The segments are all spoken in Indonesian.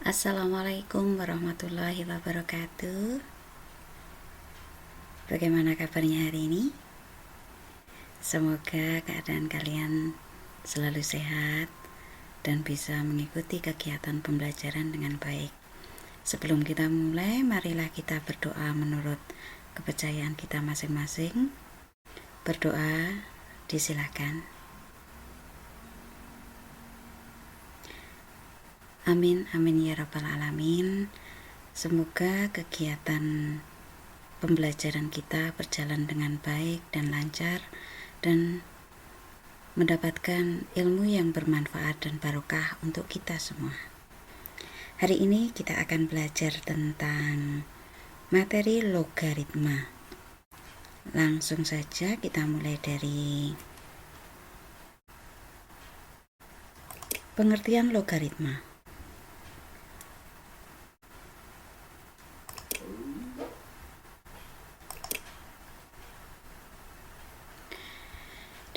Assalamualaikum warahmatullahi wabarakatuh. Bagaimana kabarnya hari ini? Semoga keadaan kalian selalu sehat dan bisa mengikuti kegiatan pembelajaran dengan baik. Sebelum kita mulai, marilah kita berdoa menurut kepercayaan kita masing-masing. Berdoa disilakan. Amin, amin ya rabbal alamin. Semoga kegiatan pembelajaran kita berjalan dengan baik dan lancar dan mendapatkan ilmu yang bermanfaat dan barokah untuk kita semua. Hari ini kita akan belajar tentang materi logaritma. Langsung saja kita mulai dari pengertian logaritma.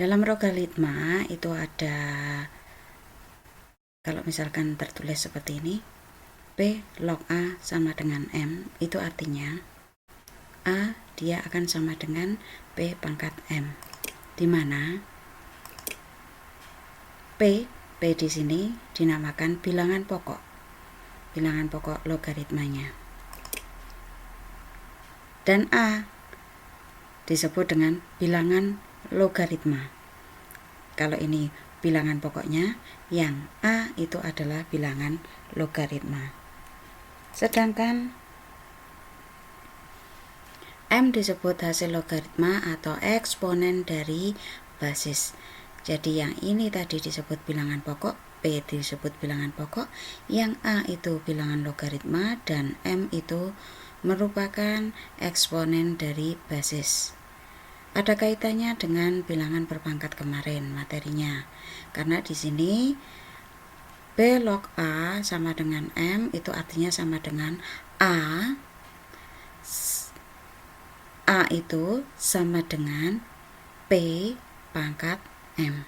Dalam logaritma itu ada, kalau misalkan tertulis seperti ini, P log A sama dengan M, itu artinya A dia akan sama dengan P pangkat M, di mana P di sini dinamakan bilangan pokok logaritmanya, dan A disebut dengan bilangan logaritma. Kalau ini bilangan pokoknya, yang A itu adalah bilangan logaritma. Sedangkan M disebut hasil logaritma atau eksponen dari basis. Jadi yang ini tadi disebut bilangan pokok, P disebut bilangan pokok, yang A itu bilangan logaritma, dan M itu merupakan eksponen dari basis. Ada kaitannya dengan bilangan berpangkat kemarin materinya, karena di sini B log A sama dengan M itu artinya sama dengan A itu sama dengan P pangkat M.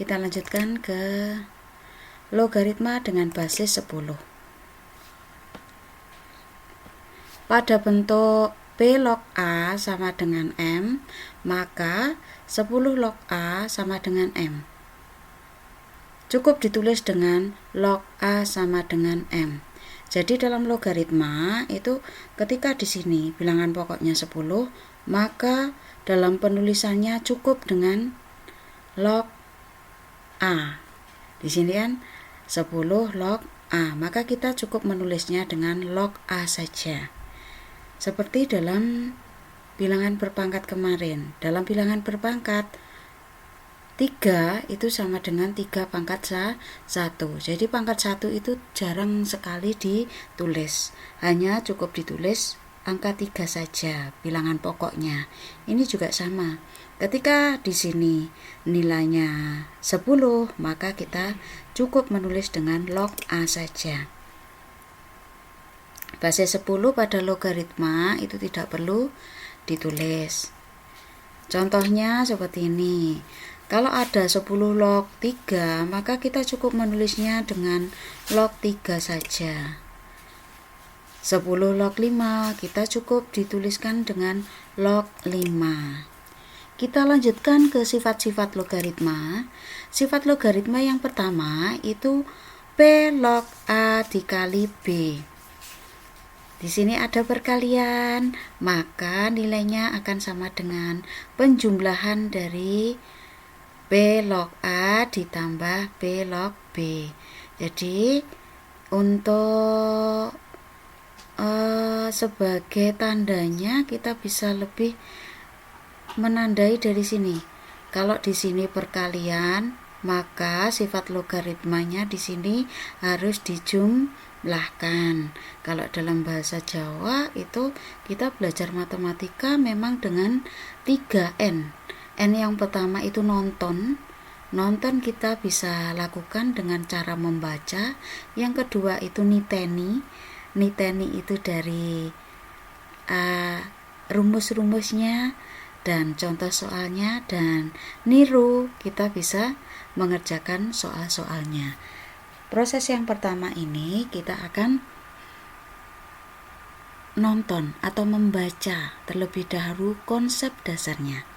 Kita lanjutkan ke logaritma dengan basis 10. Pada bentuk P log A sama dengan M, maka 10 log A sama dengan M. Cukup ditulis dengan log A sama dengan M. Jadi dalam logaritma itu ketika di sini bilangan pokoknya 10, maka dalam penulisannya cukup dengan log A. Di sini kan 10 log A, maka kita cukup menulisnya dengan log A saja. Seperti dalam bilangan berpangkat kemarin. Dalam bilangan berpangkat 3 itu sama dengan 3 pangkat 1. Jadi pangkat 1 itu jarang sekali ditulis. Hanya cukup ditulis angka 3 saja bilangan pokoknya. Ini juga sama. Ketika di sini nilainya 10, maka kita cukup menulis dengan log A saja. Basis 10 pada logaritma itu tidak perlu ditulis. Contohnya seperti ini. Kalau ada 10 log 3, maka kita cukup menulisnya dengan log 3 saja. 10 log 5, kita cukup dituliskan dengan log 5. Kita lanjutkan ke sifat-sifat logaritma. Sifat logaritma yang pertama itu P log A dikali B. Di sini ada perkalian, maka nilainya akan sama dengan penjumlahan dari B log A ditambah B log B. Jadi untuk sebagai tandanya kita bisa lebih menandai dari sini. Kalau di sini perkalian, maka sifat logaritmanya di sini harus dijumlahkan. Kalau dalam bahasa Jawa itu kita belajar matematika memang dengan 3N. N yang pertama itu nonton. Nonton kita bisa lakukan dengan cara membaca. Yang kedua itu niteni. Niteni itu dari rumus-rumusnya dan contoh soalnya, dan niru kita bisa mengerjakan soal-soalnya. Proses yang pertama ini kita akan nonton atau membaca terlebih dahulu konsep dasarnya.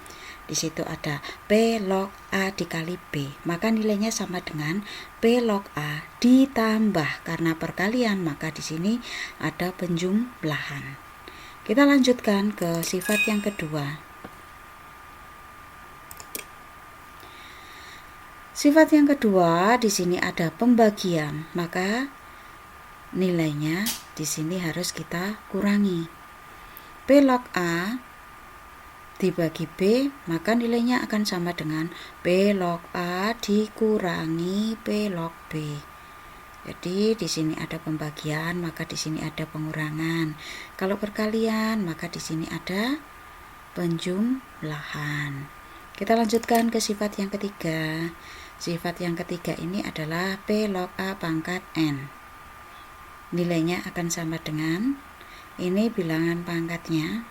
Di situ ada P log A dikali B, maka nilainya sama dengan P log A ditambah, karena perkalian maka di sini ada penjumlahan. Kita lanjutkan ke sifat yang kedua. Sifat yang kedua di sini ada pembagian, maka nilainya di sini harus kita kurangi. P log A dibagi B, maka nilainya akan sama dengan P log A dikurangi P log B. Jadi di sini ada pembagian, maka di sini ada pengurangan. Kalau perkalian, maka di sini ada penjumlahan. Kita lanjutkan ke sifat yang ketiga. Sifat yang ketiga ini adalah P log A pangkat N. Nilainya akan sama dengan, ini bilangan pangkatnya,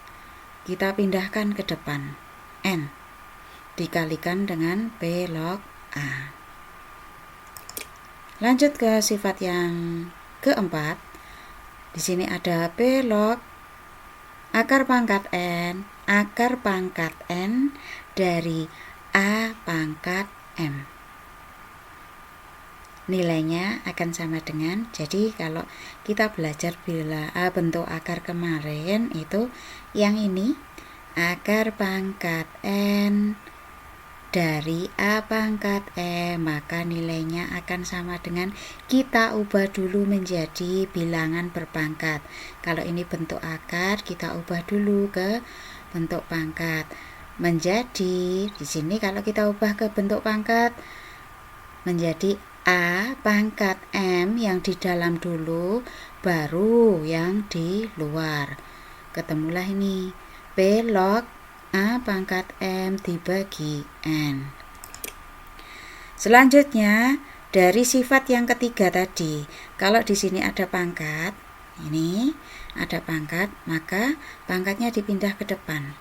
kita pindahkan ke depan, N dikalikan dengan P log A. Lanjut ke sifat yang keempat. Di sini ada P log akar pangkat N dari A pangkat M. Nilainya akan sama dengan, jadi kalau kita belajar bentuk akar kemarin itu yang ini akar pangkat N dari A pangkat M, maka nilainya akan sama dengan, kita ubah dulu menjadi bilangan berpangkat. Kalau ini bentuk akar, kita ubah dulu ke bentuk pangkat menjadi, di sini kalau kita ubah ke bentuk pangkat menjadi A pangkat M yang di dalam dulu, baru yang di luar. Ketemulah ini P log A pangkat M dibagi N. Selanjutnya dari sifat yang ketiga tadi, kalau di sini ada pangkat, ini ada pangkat, maka pangkatnya dipindah ke depan.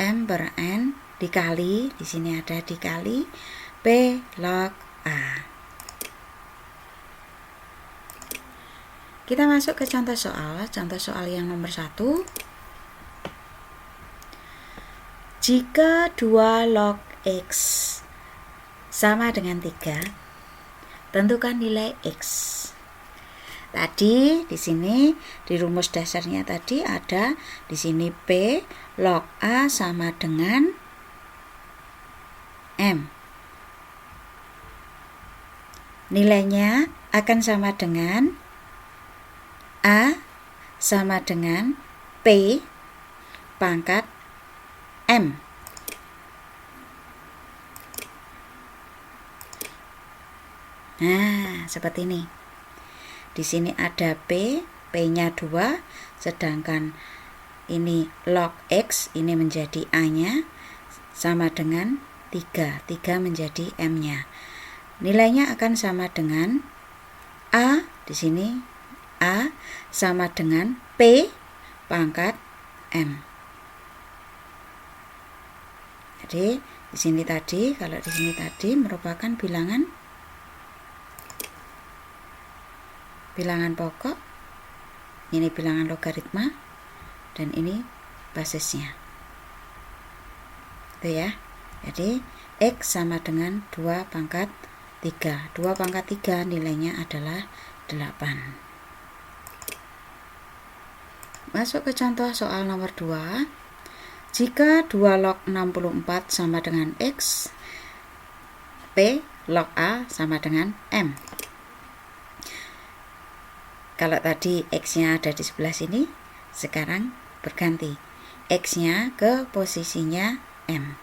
M per N dikali, di sini ada dikali P log A. Kita masuk ke contoh soal yang nomor 1. Jika 2 log X sama dengan 3, tentukan nilai X. Tadi di sini di rumus dasarnya tadi ada di sini P log A sama dengan M. Nilainya akan sama dengan A sama dengan P pangkat M. Nah, seperti ini. Di sini ada P, P-nya 2, sedangkan ini log X, ini menjadi A-nya, sama dengan 3. 3 menjadi M-nya. Nilainya akan sama dengan A, di sini A sama dengan P pangkat M. Jadi di sini tadi, kalau di sini tadi merupakan bilangan pokok, ini bilangan logaritma, dan ini basisnya. Itu ya. Jadi X sama dengan 2 pangkat 3. 2 pangkat 3 nilainya adalah 8. Masuk ke contoh soal nomor 2. Jika 2 log 64 sama dengan X, P log A sama dengan M. Kalau tadi X-nya ada di sebelah sini, sekarang berganti. X-nya ke posisinya M.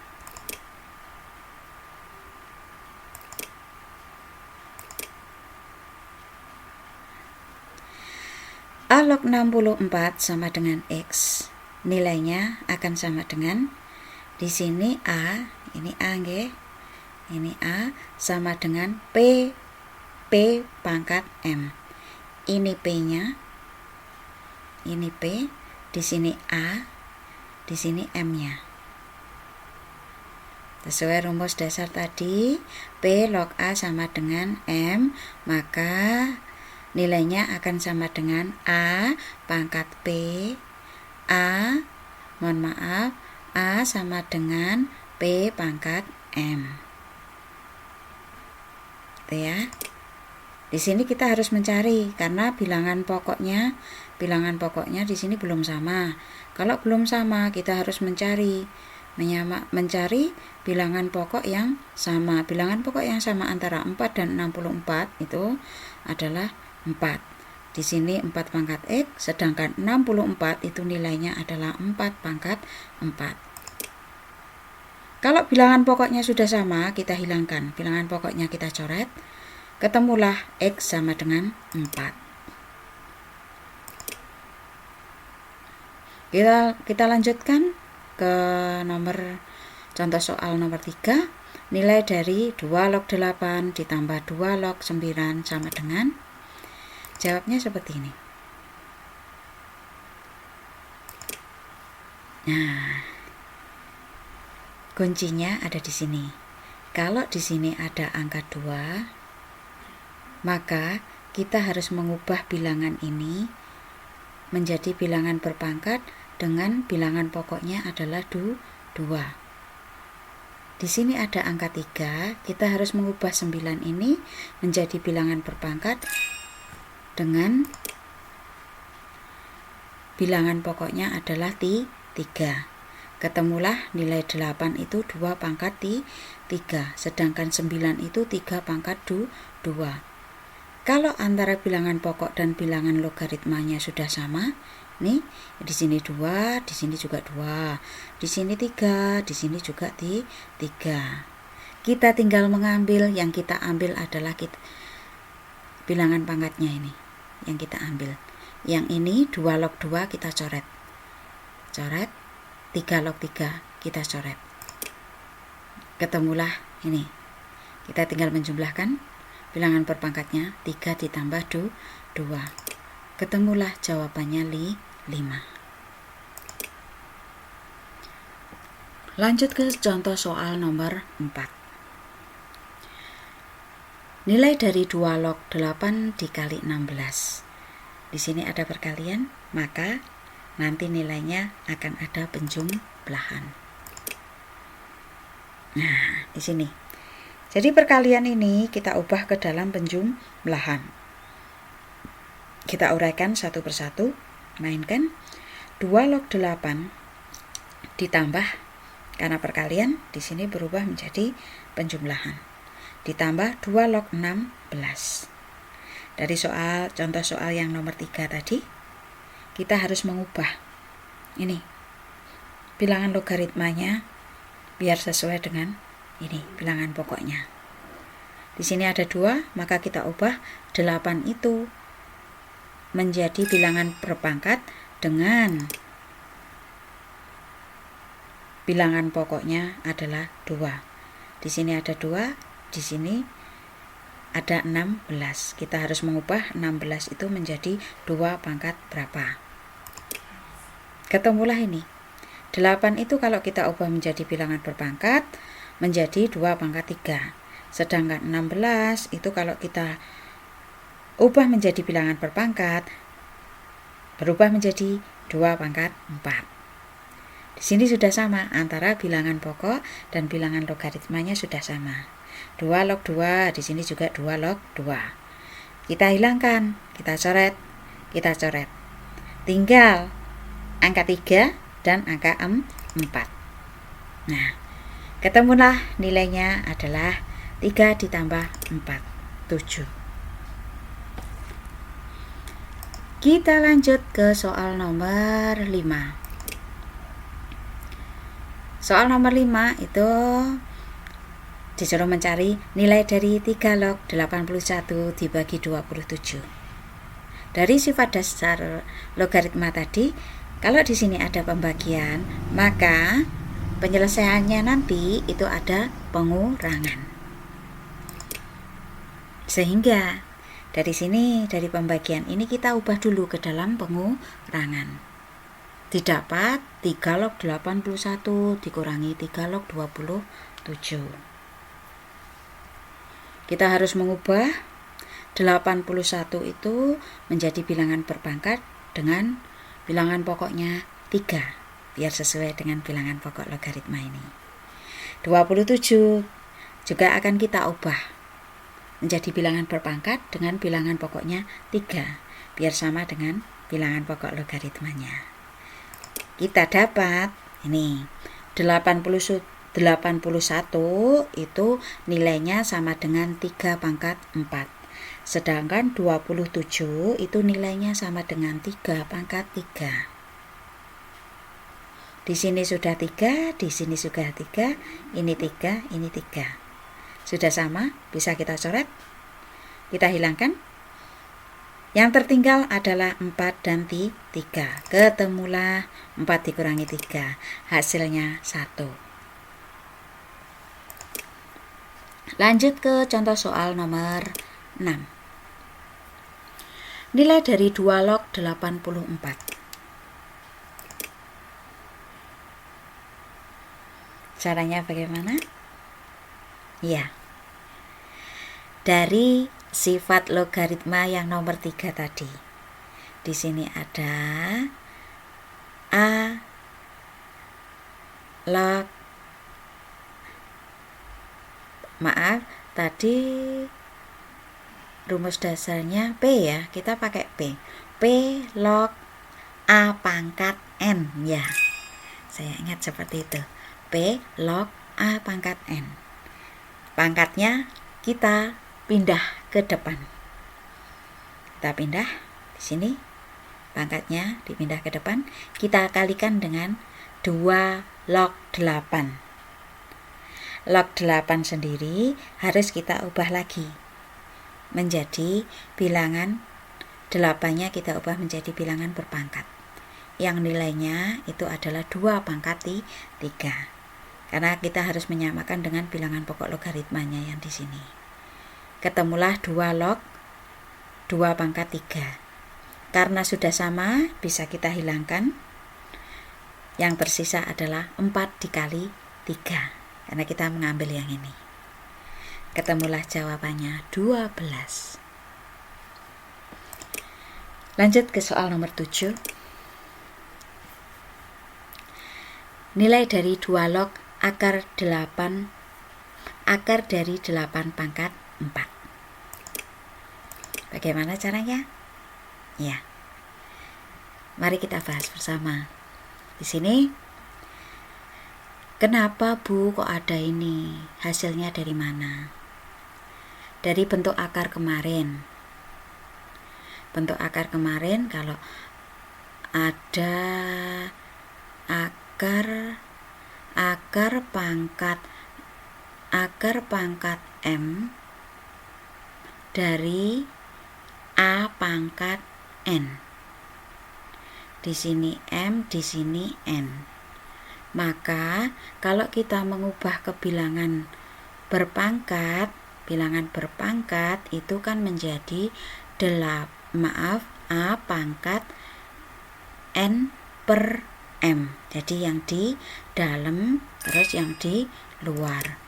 A log 64 sama dengan X. Nilainya akan sama dengan, di sini A, ini A nggih. Ini A sama dengan P pangkat M. Ini P-nya. Ini P, di sini A, di sini M-nya. Sesuai rumus dasar tadi, P log A sama dengan M, maka nilainya akan sama dengan A pangkat P, A sama dengan P pangkat M. Itu ya. Di sini kita harus mencari karena bilangan pokoknya di sini belum sama. Kalau belum sama, kita harus mencari bilangan pokok yang sama. Bilangan pokok yang sama antara 4 dan 64 itu adalah 4. Di sini 4 pangkat X, sedangkan 64 itu nilainya adalah 4 pangkat 4. Kalau bilangan pokoknya sudah sama, kita hilangkan. Bilangan pokoknya kita coret. Ketemulah X sama dengan 4. Kita lanjutkan ke contoh soal nomor 3. Nilai dari 2 log 8 ditambah 2 log 9 sama dengan, jawabnya seperti ini. Nah, kuncinya ada di sini. Kalau di sini ada angka 2, maka kita harus mengubah bilangan ini menjadi bilangan berpangkat dengan bilangan pokoknya adalah 2. Di sini ada angka 3, kita harus mengubah 9 ini menjadi bilangan berpangkat dengan bilangan pokoknya adalah 3. Ketemulah nilai 8 itu 2 pangkat 3, sedangkan 9 itu 3 pangkat 2. Kalau antara bilangan pokok dan bilangan logaritmanya sudah sama, nih di sini 2, di sini juga 2, di sini 3, di sini juga 3. Kita tinggal mengambil, yang kita ambil adalah bilangan pangkatnya ini, yang kita ambil. Yang ini 2 log 2 kita coret. 3 log 3 kita coret. Ketemulah ini. Kita tinggal menjumlahkan bilangan berpangkatnya 3 ditambah 2. Ketemulah jawabannya 5. Lanjut ke contoh soal nomor 4. Nilai dari 2 log 8 dikali 16. Di sini ada perkalian, maka nanti nilainya akan ada penjumlahan. Nah, di sini. Jadi perkalian ini kita ubah ke dalam penjumlahan. Kita uraikan satu persatu. Mainkan 2 log 8 ditambah, karena perkalian di sini berubah menjadi penjumlahan, ditambah 2 log 16. Dari contoh soal yang nomor 3 tadi, kita harus mengubah ini bilangan logaritmanya biar sesuai dengan ini bilangan pokoknya. Di sini ada 2, maka kita ubah 8 itu menjadi bilangan berpangkat dengan bilangan pokoknya adalah 2. Di sini ada 2, di sini ada 16. Kita harus mengubah 16 itu menjadi 2 pangkat berapa. Ketemulah ini. 8 itu kalau kita ubah menjadi bilangan berpangkat menjadi 2 pangkat 3. Sedangkan 16 itu kalau kita ubah menjadi bilangan berpangkat berubah menjadi 2 pangkat 4. Di sini sudah sama, antara bilangan pokok dan bilangan logaritmanya sudah sama. 2 log 2, di sini juga 2 log 2. Kita hilangkan, kita coret. Tinggal angka 3 dan angka 4. Nah, ketemulah nilainya adalah 3 ditambah 4, 7. Kita lanjut ke soal nomor 5. Soal nomor 5 itu disuruh mencari nilai dari 3 log 81 dibagi 27. Dari sifat dasar logaritma tadi, kalau di sini ada pembagian, maka penyelesaiannya nanti itu ada pengurangan. Sehingga dari sini, dari pembagian ini kita ubah dulu ke dalam pengurangan. didapat 3 log 81 dikurangi 3 log 27. Kita harus mengubah 81 itu menjadi bilangan berpangkat dengan bilangan pokoknya 3, biar sesuai dengan bilangan pokok logaritma ini. 27 juga akan kita ubah menjadi bilangan berpangkat dengan bilangan pokoknya 3, biar sama dengan bilangan pokok logaritmanya. Kita dapat ini 81 itu nilainya sama dengan 3 pangkat 4. Sedangkan 27 itu nilainya sama dengan 3 pangkat 3. Di sini sudah 3, di sini sudah 3, ini 3, ini 3. Sudah sama, bisa kita coret. Kita hilangkan. Yang tertinggal adalah 4 dan 3. Ketemulah 4 dikurangi 3. Hasilnya 1. Lanjut ke contoh soal nomor 6. Nilai dari 2 log 84. Caranya bagaimana? Ya. Dari sifat logaritma yang nomor 3 tadi. Di sini ada A log, tadi rumus dasarnya P ya, kita pakai P. P log A pangkat N ya. Saya ingat seperti itu. P log A pangkat N. Pangkatnya kita pindah ke depan. Kita pindah di sini. Pangkatnya dipindah ke depan. Kita kalikan dengan 2 log 8. Log 8 sendiri harus kita ubah lagi menjadi bilangan 8-nya kita ubah menjadi bilangan berpangkat. Yang nilainya itu adalah 2 pangkat 3. Karena kita harus menyamakan dengan bilangan pokok logaritmanya yang di sini. Ketemulah 2 log 2 pangkat 3. Karena sudah sama, bisa kita hilangkan. Yang tersisa adalah 4 dikali 3. Karena kita mengambil yang ini. Ketemulah jawabannya 12. Lanjut ke soal nomor 7. Nilai dari 2 log akar dari 8 pangkat 4. Bagaimana caranya? Ya. Mari kita bahas bersama. Di sini, kenapa Bu kok ada ini? Hasilnya dari mana? Dari bentuk akar kemarin. Bentuk akar kemarin kalau ada akar pangkat M dari A pangkat N. Di sini M, di sini N. Maka kalau kita mengubah ke bilangan berpangkat itu kan menjadi A pangkat N per M. Jadi yang di dalam terus yang di luar.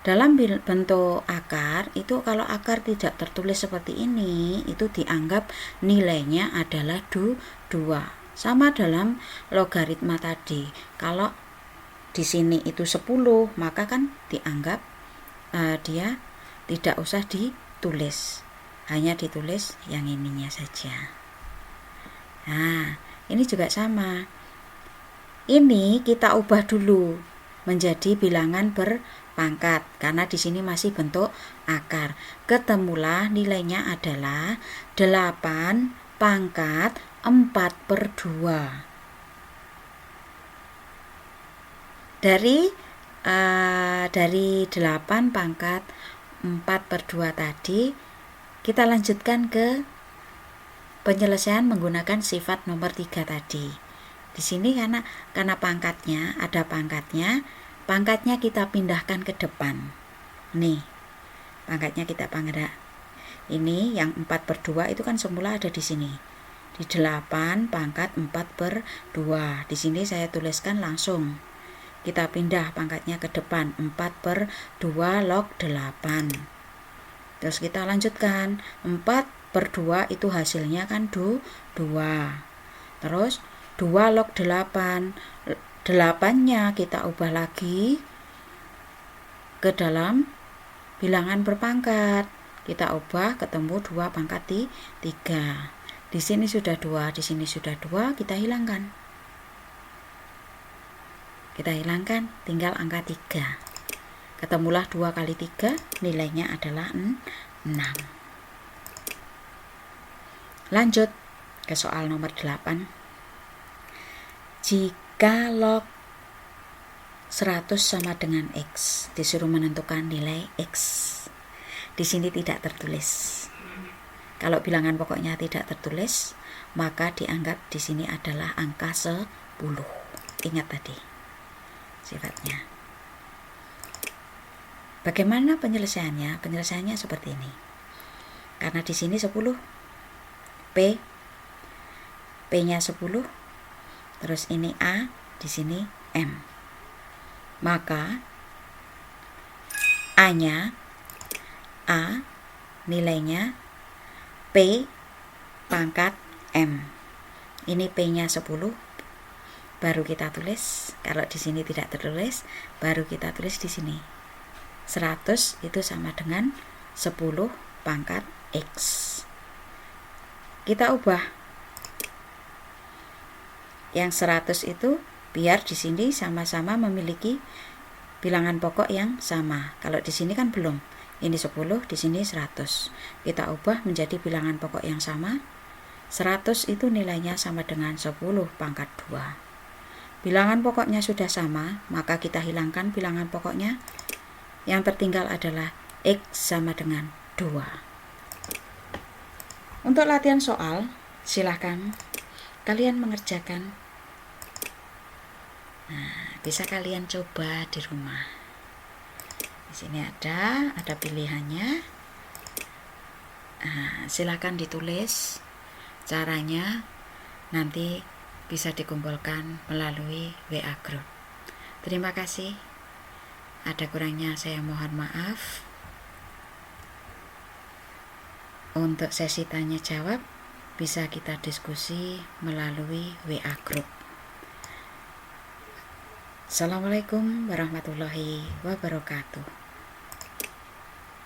Dalam bentuk akar itu, kalau akar tidak tertulis seperti ini, itu dianggap nilainya adalah 2. Sama dalam logaritma tadi. Kalau di sini itu 10, maka kan dianggap dia tidak usah ditulis. Hanya ditulis yang ininya saja. Nah, ini juga sama. Ini kita ubah dulu menjadi bilangan berpangkat karena di sini masih bentuk akar. Ketemulah nilainya adalah 8 pangkat 4/2. Dari 8 pangkat 4/2 tadi, kita lanjutkan ke penyelesaian menggunakan sifat nomor 3 tadi. Di sini karena pangkatnya, ada pangkatnya kita pindahkan ke depan. Nih, pangkatnya kita pindah. Ini yang 4/2 itu kan semula ada di sini. di 8 pangkat 4/2. Di sini saya tuliskan langsung. Kita pindah pangkatnya ke depan, 4/2 log 8. Terus kita lanjutkan, 4/2 itu hasilnya kan 2. Terus 2 log 8. 8-nya kita ubah lagi ke dalam bilangan berpangkat. Kita ubah ketemu 2 pangkat 3. Di sini sudah 2, di sini sudah 2, kita hilangkan. Tinggal angka 3. Ketemulah 2 kali 3, nilainya adalah 6. Lanjut ke soal nomor 8. Jika log 100 sama dengan X, disuruh menentukan nilai X. Di sini tidak tertulis. Kalau bilangan pokoknya tidak tertulis, maka dianggap di sini adalah angka 10. Ingat tadi sifatnya. Bagaimana penyelesaiannya? Penyelesaiannya seperti ini. Karena di sini 10, P-nya 10, terus ini A, di sini M. Maka A-nya, nilainya P pangkat M. Ini P-nya 10, baru kita tulis. Kalau di sini tidak tertulis, baru kita tulis di sini. 100 itu sama dengan 10 pangkat X. Kita ubah. Yang 100 itu biar di sini sama-sama memiliki bilangan pokok yang sama. Kalau di sini kan belum. Ini 10, di sini 100. Kita ubah menjadi bilangan pokok yang sama. 100 itu nilainya sama dengan 10 pangkat 2. Bilangan pokoknya sudah sama, maka kita hilangkan bilangan pokoknya. Yang tertinggal adalah X sama dengan 2. Untuk latihan soal, silahkan kalian mengerjakan. Nah, bisa kalian coba di rumah. Di sini ada pilihannya. Nah, silahkan ditulis caranya, nanti bisa dikumpulkan melalui WA Group. Terima kasih. Ada kurangnya saya mohon maaf. Untuk sesi tanya jawab bisa kita diskusi melalui WA Group. Assalamualaikum warahmatullahi wabarakatuh.